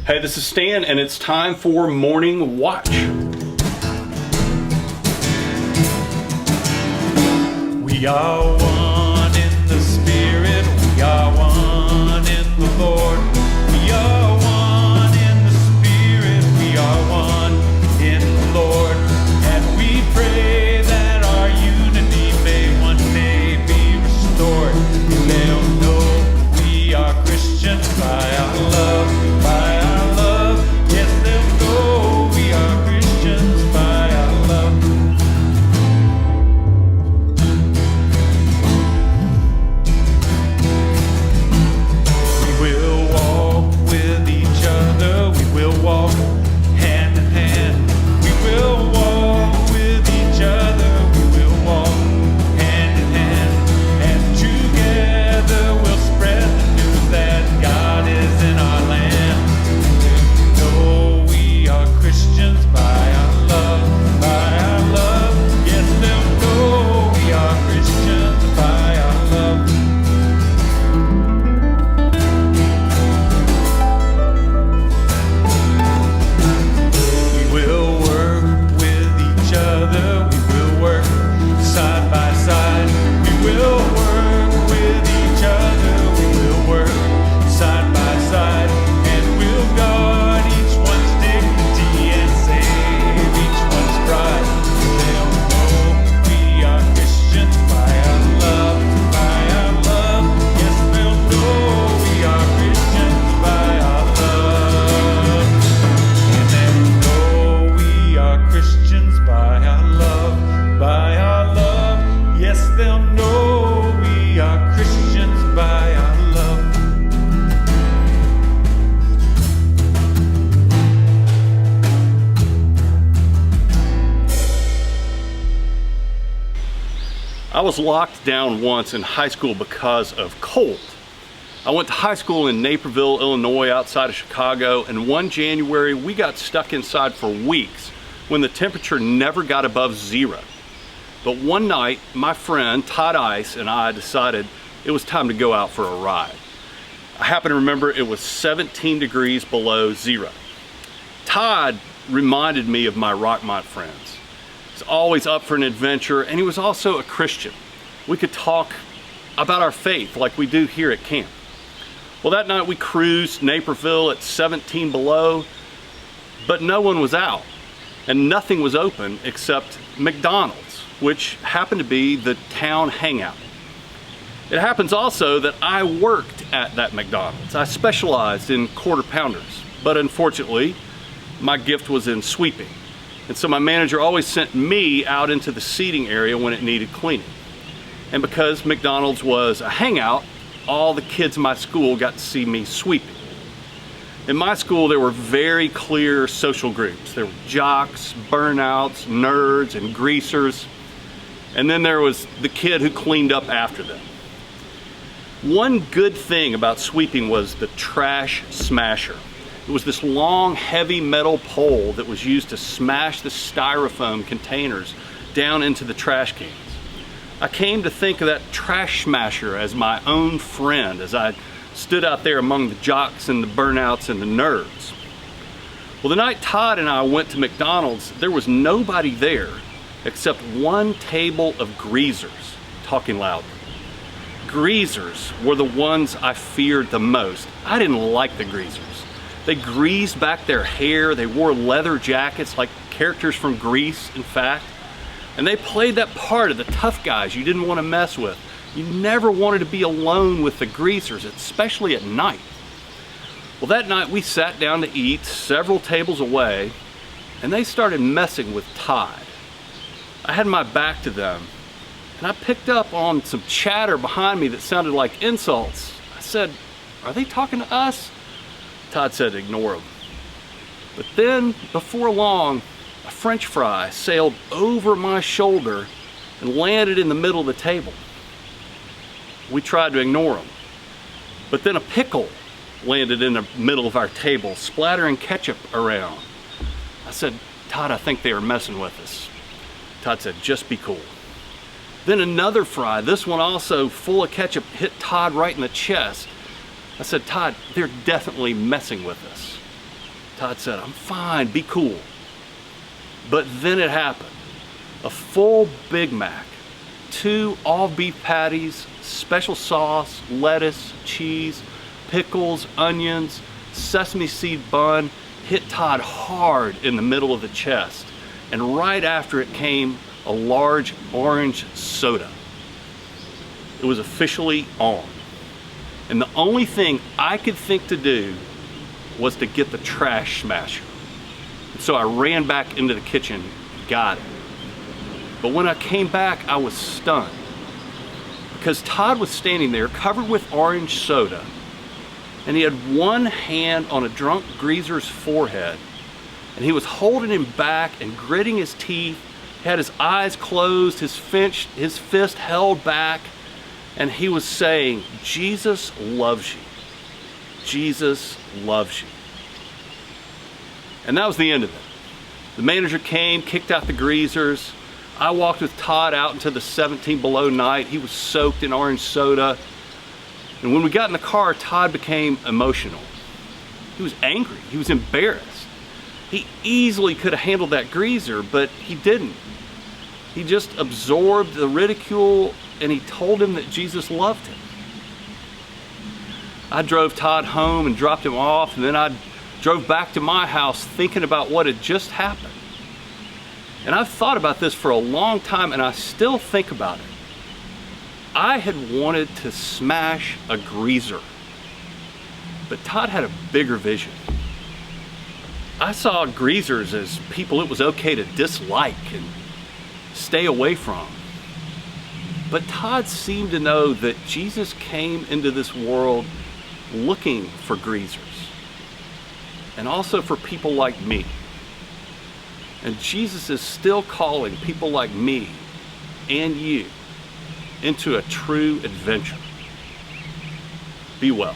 Hey, this is Stan, and it's time for Morning Watch. We are one in the Spirit, we are one in the Lord. We are one in the Spirit, we are one in the Lord. And we pray that our unity may one day be restored. They'll know we are Christians by our love, by our love. Yes, they'll know we are Christians by our love. We will walk with each other, we will walk hand in hand. We will walk with each other, we will walk hand in hand. And together we'll spread the news that God is in our land. Know we are Christians by our love, by our love. Yes, they'll know we are Christians by our love. We will work with each other, we will work side by side. We will work with each other, we will work side by side. And we'll guard each one's dignity and save each one's pride. They'll know we are Christians by our love, by our love. Yes, they'll know we are Christians by our love. And they'll know we are Christians by our love, by our love. Yes, they'll know we are Christians by our love. I was locked down once in high school because of cold. I went to high school in Naperville, Illinois, outside of Chicago, and one January we got stuck inside for weeks when the temperature never got above 0. But one night, my friend Todd Ice and I decided it was time to go out for a ride. I happen to remember it was 17 degrees below 0. Todd reminded me of my Rockmont friends. He's always up for an adventure, and he was also a Christian. We could talk about our faith like we do here at camp. Well, that night we cruised Naperville at 17 below, but no one was out, and nothing was open except McDonald's, which happened to be the town hangout. It happens also that I worked at that McDonald's. I specialized in quarter pounders, but unfortunately, my gift was in sweeping. And so my manager always sent me out into the seating area when it needed cleaning. And because McDonald's was a hangout, all the kids in my school got to see me sweeping. In my school, there were very clear social groups. There were jocks, burnouts, nerds, and greasers. And then there was the kid who cleaned up after them. One good thing about sweeping was the trash smasher. It was this long, heavy metal pole that was used to smash the styrofoam containers down into the trash cans. I came to think of that trash smasher as my own friend as I stood out there among the jocks and the burnouts and the nerds. Well, the night Todd and I went to McDonald's, there was nobody there except one table of greasers talking loudly. Greasers were the ones I feared the most. I didn't like the greasers. They greased back their hair, they wore leather jackets like characters from Grease, in fact. And they played that part of the tough guys you didn't want to mess with. You never wanted to be alone with the greasers, especially at night. Well, that night we sat down to eat several tables away, and they started messing with Todd. I had my back to them, and I picked up on some chatter behind me that sounded like insults. I said, "Are they talking to us?" Todd said, "Ignore them." But then, before long, a French fry sailed over my shoulder and landed in the middle of the table. We tried to ignore him, but then a pickle landed in the middle of our table, splattering ketchup around. I said, "Todd, I think they are messing with us." Todd said, "Just be cool." Then another fry, this one also full of ketchup, hit Todd right in the chest. I said, "Todd, they're definitely messing with us." Todd said, I'm fine, be cool. But then it happened. A full Big Mac, 2 all-beef patties, special sauce, lettuce, cheese, pickles, onions, sesame seed bun hit Todd hard in the middle of the chest. And right after it came a large orange soda. It was officially on. And the only thing I could think to do was to get the trash smasher. And so I ran back into the kitchen and got it. But when I came back, I was stunned. Because Todd was standing there covered with orange soda, and he had one hand on a drunk greaser's forehead, and he was holding him back and gritting his teeth, had his eyes closed, his fist held back, and he was saying, Jesus loves you. Jesus loves you. And that was the end of it. The manager came, kicked out the greasers. I walked with Todd out into the 17 below night. He was soaked in orange soda. And when we got in the car, Todd became emotional. He was angry. He was embarrassed. He easily could have handled that greaser, but he didn't. He just absorbed the ridicule, and he told him that Jesus loved him. I drove Todd home and dropped him off, and then I drove back to my house thinking about what had just happened. And I've thought about this for a long time, and I still think about it. I had wanted to smash a greaser, but Todd had a bigger vision. I saw greasers as people it was okay to dislike and stay away from. But Todd seemed to know that Jesus came into this world looking for greasers, and also for people like me. And Jesus is still calling people like me and you into a true adventure. Be well.